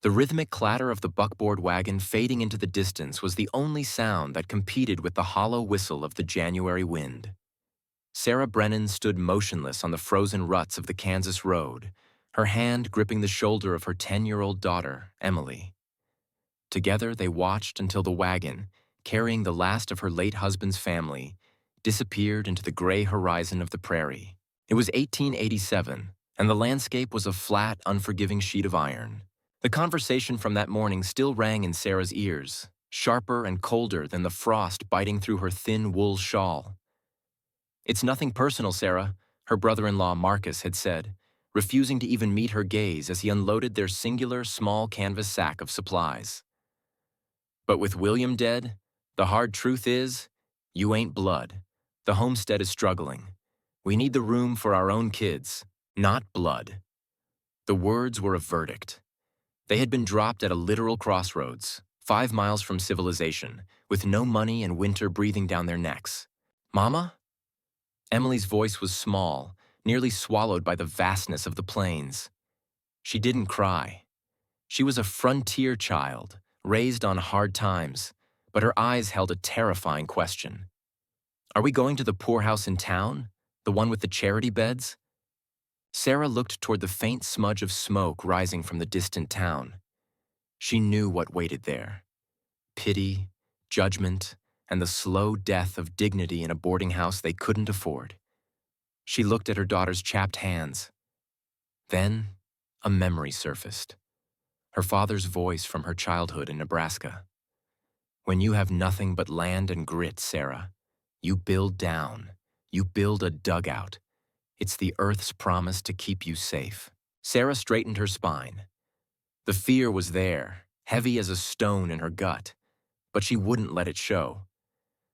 The rhythmic clatter of the buckboard wagon fading into the distance was the only sound that competed with the hollow whistle of the January wind. Sarah Brennan stood motionless on the frozen ruts of the Kansas road, her hand gripping the shoulder of her 10-year-old daughter, Emily. Together they watched until the wagon, carrying the last of her late husband's family, disappeared into the gray horizon of the prairie. It was 1887, and the landscape was a flat, unforgiving sheet of iron. The conversation from that morning still rang in Sarah's ears, sharper and colder than the frost biting through her thin wool shawl. "It's nothing personal, Sarah," her brother-in-law Marcus had said, refusing to even meet her gaze as he unloaded their singular small canvas sack of supplies. "But with William dead, the hard truth is, you ain't blood. The homestead is struggling. We need the room for our own kids, not blood." The words were a verdict. They had been dropped at a literal crossroads, 5 miles from civilization, with no money and winter breathing down their necks. "Mama?" Emily's voice was small, nearly swallowed by the vastness of the plains. She didn't cry. She was a frontier child, raised on hard times, but her eyes held a terrifying question. "Are we going to the poorhouse in town? The one with the charity beds?" Sarah looked toward the faint smudge of smoke rising from the distant town. She knew what waited there. Pity, judgment, and the slow death of dignity in a boarding house they couldn't afford. She looked at her daughter's chapped hands. Then, a memory surfaced. Her father's voice from her childhood in Nebraska. "When you have nothing but land and grit, Sarah, you build down. You build a dugout. It's the earth's promise to keep you safe." Sarah straightened her spine. The fear was there, heavy as a stone in her gut, but she wouldn't let it show.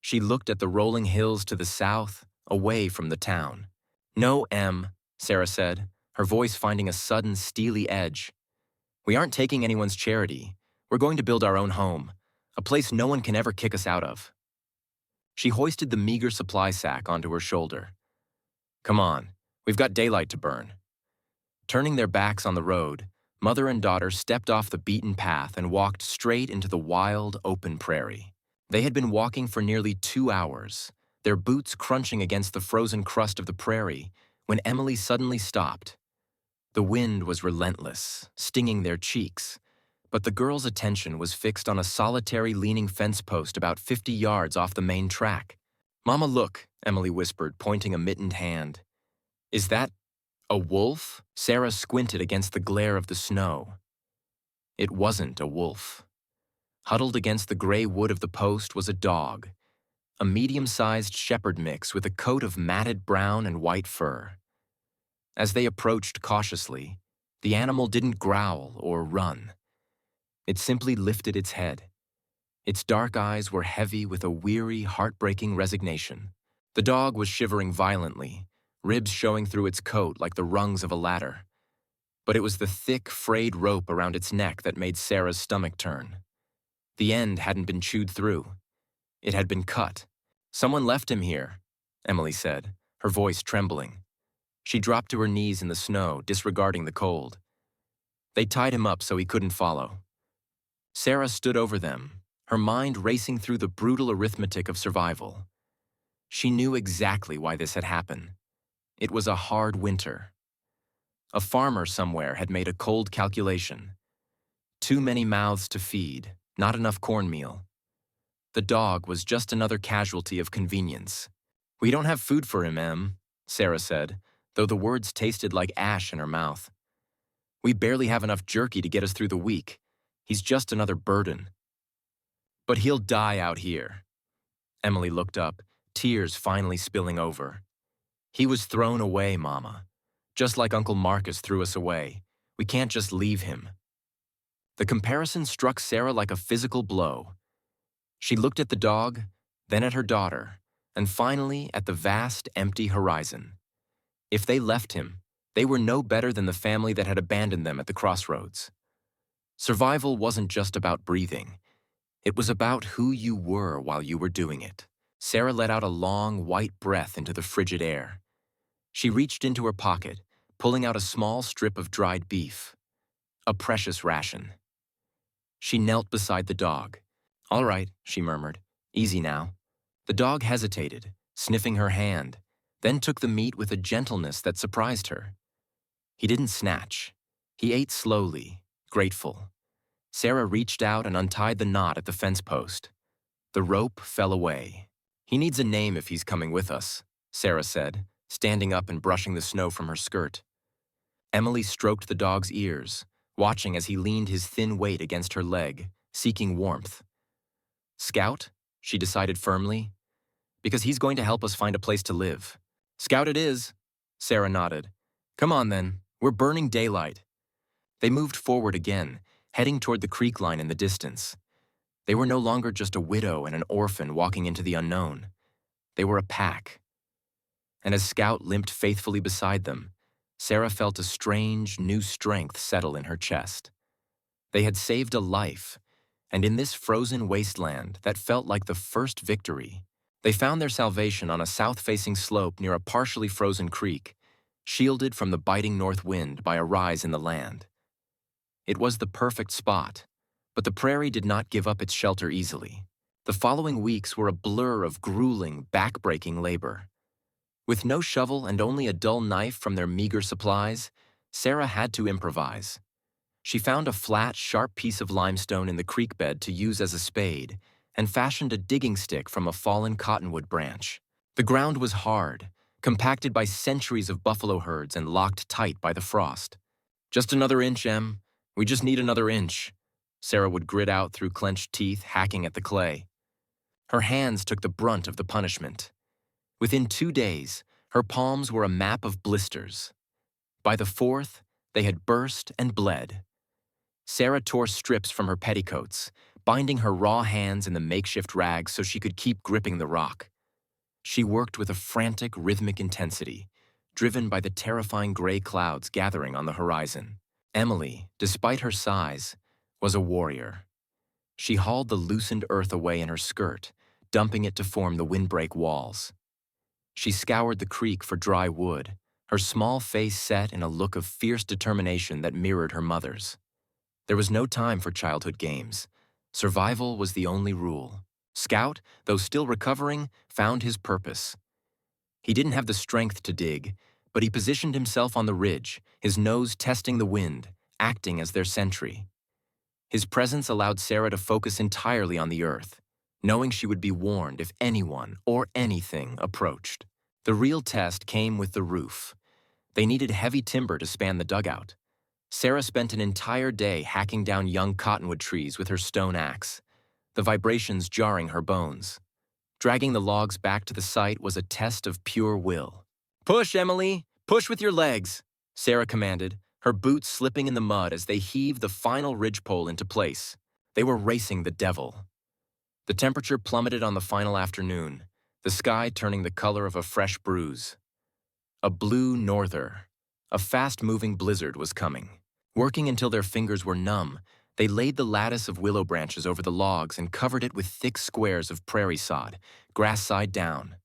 She looked at the rolling hills to the south, away from the town. "No, Em," Sarah said, her voice finding a sudden steely edge. "We aren't taking anyone's charity. We're going to build our own home, a place no one can ever kick us out of." She hoisted the meager supply sack onto her shoulder. "Come on, we've got daylight to burn." Turning their backs on the road, mother and daughter stepped off the beaten path and walked straight into the wild, open prairie. They had been walking for nearly 2 hours, their boots crunching against the frozen crust of the prairie, when Emily suddenly stopped. The wind was relentless, stinging their cheeks, but the girl's attention was fixed on a solitary leaning fence post about 50 yards off the main track. "Mama, look," Emily whispered, pointing a mittened hand. "Is that a wolf?" Sarah squinted against the glare of the snow. It wasn't a wolf. Huddled against the gray wood of the post was a dog, a medium-sized shepherd mix with a coat of matted brown and white fur. As they approached cautiously, the animal didn't growl or run. It simply lifted its head. Its dark eyes were heavy with a weary, heartbreaking resignation. The dog was shivering violently, ribs showing through its coat like the rungs of a ladder. But it was the thick, frayed rope around its neck that made Sarah's stomach turn. The end hadn't been chewed through. It had been cut. "Someone left him here," Emily said, her voice trembling. She dropped to her knees in the snow, disregarding the cold. "They tied him up so he couldn't follow." Sarah stood over them, her mind racing through the brutal arithmetic of survival. She knew exactly why this had happened. It was a hard winter. A farmer somewhere had made a cold calculation. Too many mouths to feed, not enough cornmeal. The dog was just another casualty of convenience. "We don't have food for him, Em," Sarah said, though the words tasted like ash in her mouth. "We barely have enough jerky to get us through the week. He's just another burden." "But he'll die out here." Emily looked up, tears finally spilling over. "He was thrown away, Mama. Just like Uncle Marcus threw us away. We can't just leave him." The comparison struck Sarah like a physical blow. She looked at the dog, then at her daughter, and finally at the vast, empty horizon. If they left him, they were no better than the family that had abandoned them at the crossroads. Survival wasn't just about breathing. It was about who you were while you were doing it. Sarah let out a long, white breath into the frigid air. She reached into her pocket, pulling out a small strip of dried beef. A precious ration. She knelt beside the dog. "All right," she murmured. "Easy now." The dog hesitated, sniffing her hand, then took the meat with a gentleness that surprised her. He didn't snatch. He ate slowly, grateful. Sarah reached out and untied the knot at the fence post. The rope fell away. "He needs a name if he's coming with us," Sarah said, standing up and brushing the snow from her skirt. Emily stroked the dog's ears, watching as he leaned his thin weight against her leg, seeking warmth. "Scout," she decided firmly, "because he's going to help us find a place to live." "Scout it is," Sarah nodded. "Come on then, we're burning daylight." They moved forward again, heading toward the creek line in the distance. They were no longer just a widow and an orphan walking into the unknown. They were a pack. And as Scout limped faithfully beside them, Sarah felt a strange, new strength settle in her chest. They had saved a life, and in this frozen wasteland that felt like the first victory, they found their salvation on a south-facing slope near a partially frozen creek, shielded from the biting north wind by a rise in the land. It was the perfect spot, but the prairie did not give up its shelter easily. The following weeks were a blur of grueling, back-breaking labor. With no shovel and only a dull knife from their meager supplies, Sarah had to improvise. She found a flat, sharp piece of limestone in the creek bed to use as a spade and fashioned a digging stick from a fallen cottonwood branch. The ground was hard, compacted by centuries of buffalo herds and locked tight by the frost. "Just another inch, Em. We just need another inch," Sarah would grit out through clenched teeth, hacking at the clay. Her hands took the brunt of the punishment. Within 2 days, her palms were a map of blisters. By the fourth, they had burst and bled. Sarah tore strips from her petticoats, binding her raw hands in the makeshift rags so she could keep gripping the rock. She worked with a frantic, rhythmic intensity, driven by the terrifying gray clouds gathering on the horizon. Emily, despite her size, was a warrior. She hauled the loosened earth away in her skirt, dumping it to form the windbreak walls. She scoured the creek for dry wood, her small face set in a look of fierce determination that mirrored her mother's. There was no time for childhood games. Survival was the only rule. Scout, though still recovering, found his purpose. He didn't have the strength to dig, but he positioned himself on the ridge, his nose testing the wind, acting as their sentry. His presence allowed Sarah to focus entirely on the earth, knowing she would be warned if anyone or anything approached. The real test came with the roof. They needed heavy timber to span the dugout. Sarah spent an entire day hacking down young cottonwood trees with her stone axe, the vibrations jarring her bones. Dragging the logs back to the site was a test of pure will. "Push, Emily! Push with your legs!" Sarah commanded, her boots slipping in the mud as they heaved the final ridgepole into place. They were racing the devil. The temperature plummeted on the final afternoon, the sky turning the color of a fresh bruise. A blue norther, a fast-moving blizzard was coming. Working until their fingers were numb, they laid the lattice of willow branches over the logs and covered it with thick squares of prairie sod, grass side down.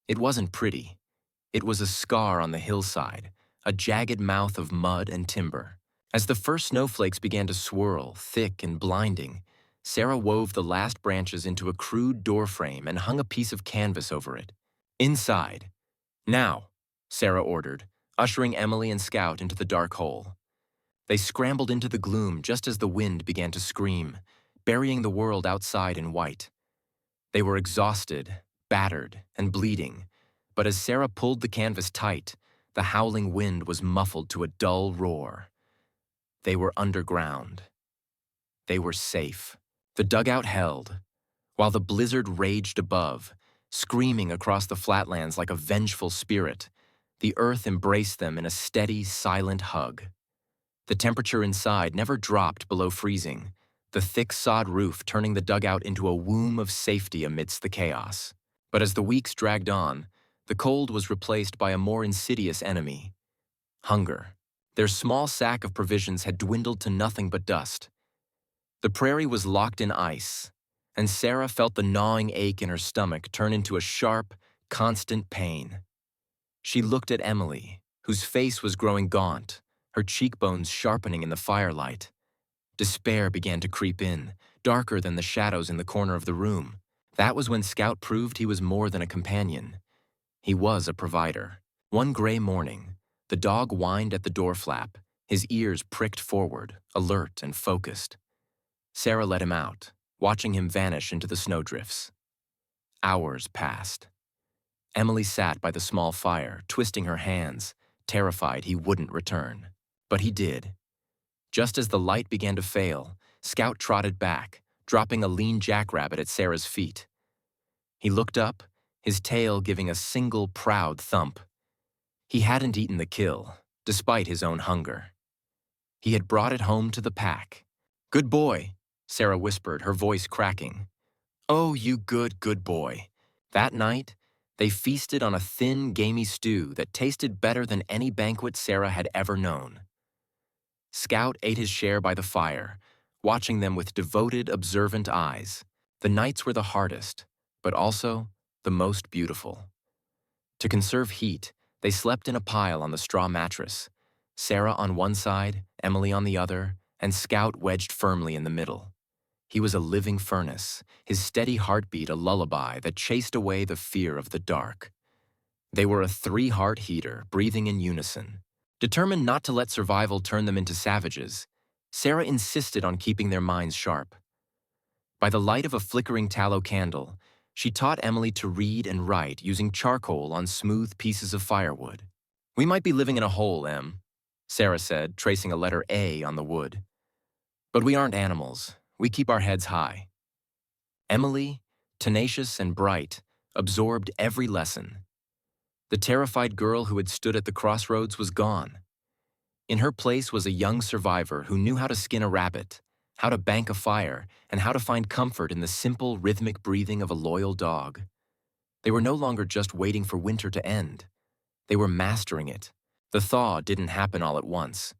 It wasn't pretty. It was a scar on the hillside, a jagged mouth of mud and timber. As the first snowflakes began to swirl, thick and blinding, Sarah wove the last branches into a crude doorframe and hung a piece of canvas over it. Inside. "Now," Sarah ordered, ushering Emily and Scout into the dark hole. They scrambled into the gloom just as the wind began to scream, burying the world outside in white. They were exhausted, battered, and bleeding, but as Sarah pulled the canvas tight, the howling wind was muffled to a dull roar. They were underground. They were safe. The dugout held, while the blizzard raged above, screaming across the flatlands like a vengeful spirit. The earth embraced them in a steady, silent hug. The temperature inside never dropped below freezing, the thick sod roof turning the dugout into a womb of safety amidst the chaos. But as the weeks dragged on, the cold was replaced by a more insidious enemy: hunger. Their small sack of provisions had dwindled to nothing but dust. The prairie was locked in ice, and Sarah felt the gnawing ache in her stomach turn into a sharp, constant pain. She looked at Emily, whose face was growing gaunt, her cheekbones sharpening in the firelight. Despair began to creep in, darker than the shadows in the corner of the room. That was when Scout proved he was more than a companion. He was a provider. One gray morning, the dog whined at the door flap, his ears pricked forward, alert and focused. Sarah let him out, watching him vanish into the snowdrifts. Hours passed. Emily sat by the small fire, twisting her hands, terrified he wouldn't return. But he did. Just as the light began to fail, Scout trotted back, dropping a lean jackrabbit at Sarah's feet. He looked up, his tail giving a single proud thump. He hadn't eaten the kill, despite his own hunger. He had brought it home to the pack. "Good boy," Sarah whispered, her voice cracking. "Oh, you good boy." That night, they feasted on a thin, gamey stew that tasted better than any banquet Sarah had ever known. Scout ate his share by the fire, watching them with devoted, observant eyes. The nights were the hardest, but also the most beautiful. To conserve heat, they slept in a pile on the straw mattress, Sarah on one side, Emily on the other, and Scout wedged firmly in the middle. He was a living furnace, his steady heartbeat a lullaby that chased away the fear of the dark. They were a three-heart heater, breathing in unison. Determined not to let survival turn them into savages, Sarah insisted on keeping their minds sharp. By the light of a flickering tallow candle, she taught Emily to read and write using charcoal on smooth pieces of firewood. "We might be living in a hole, Em," Sarah said, tracing a letter A on the wood. "But we aren't animals. We keep our heads high." Emily, tenacious and bright, absorbed every lesson. The terrified girl who had stood at the crossroads was gone. In her place was a young survivor who knew how to skin a rabbit, how to bank a fire, and how to find comfort in the simple, rhythmic breathing of a loyal dog. They were no longer just waiting for winter to end. They were mastering it. The thaw didn't happen all at once.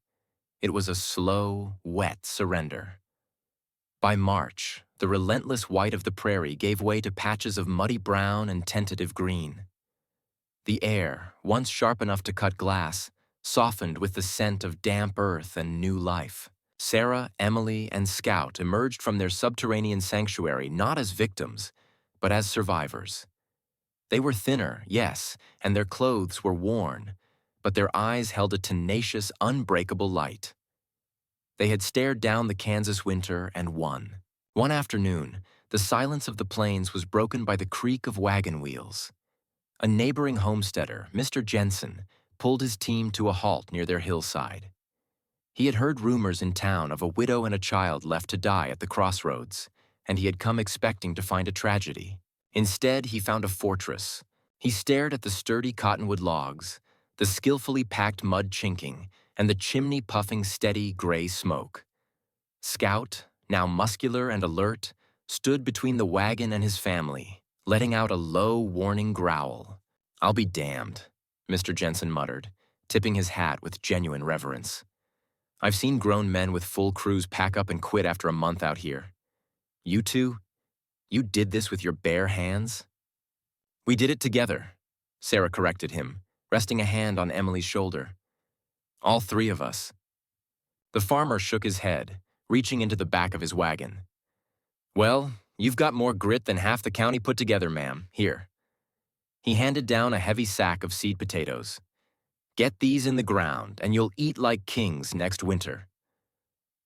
It was a slow, wet surrender. By March, the relentless white of the prairie gave way to patches of muddy brown and tentative green. The air, once sharp enough to cut glass, softened with the scent of damp earth and new life. Sarah, Emily, and Scout emerged from their subterranean sanctuary not as victims, but as survivors. They were thinner, yes, and their clothes were worn, but their eyes held a tenacious, unbreakable light. They had stared down the Kansas winter and won. One afternoon, the silence of the plains was broken by the creak of wagon wheels. A neighboring homesteader, Mr. Jensen, pulled his team to a halt near their hillside. He had heard rumors in town of a widow and a child left to die at the crossroads, and he had come expecting to find a tragedy. Instead, he found a fortress. He stared at the sturdy cottonwood logs, the skillfully packed mud chinking, and the chimney puffing steady gray smoke. Scout, now muscular and alert, stood between the wagon and his family, letting out a low, warning growl. "I'll be damned," Mr. Jensen muttered, tipping his hat with genuine reverence. "I've seen grown men with full crews pack up and quit after a month out here. You two, you did this with your bare hands?" "We did it together," Sarah corrected him, resting a hand on Emily's shoulder. "All three of us." The farmer shook his head, reaching into the back of his wagon. "Well, you've got more grit than half the county put together, ma'am. Here." He handed down a heavy sack of seed potatoes. "Get these in the ground, and you'll eat like kings next winter."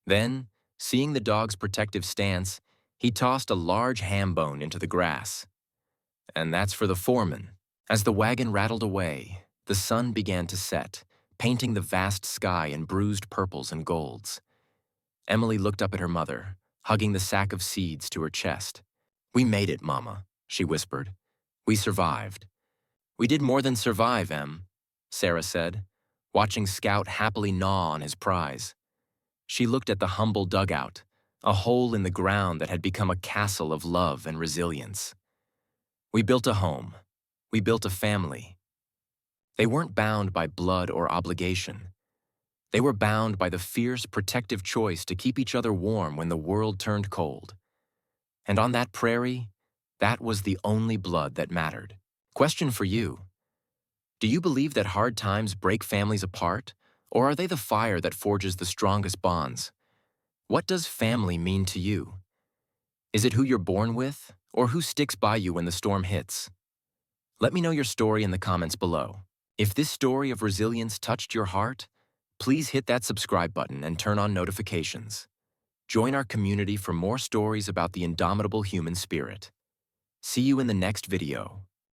Then, seeing the dog's protective stance, he tossed a large ham bone into the grass. "And that's for the foreman." As the wagon rattled away, the sun began to set, painting the vast sky in bruised purples and golds. Emily looked up at her mother, hugging the sack of seeds to her chest. "We made it, Mama," she whispered. "We survived." "We did more than survive, Em," Sarah said, watching Scout happily gnaw on his prize. She looked at the humble dugout, a hole in the ground that had become a castle of love and resilience. "We built a home. We built a family." They weren't bound by blood or obligation. They were bound by the fierce, protective choice to keep each other warm when the world turned cold. And on that prairie, that was the only blood that mattered. Question for you. Do you believe that hard times break families apart, or are they the fire that forges the strongest bonds? What does family mean to you? Is it who you're born with, or who sticks by you when the storm hits? Let me know your story in the comments below. If this story of resilience touched your heart, please hit that subscribe button and turn on notifications. Join our community for more stories about the indomitable human spirit. See you in the next video.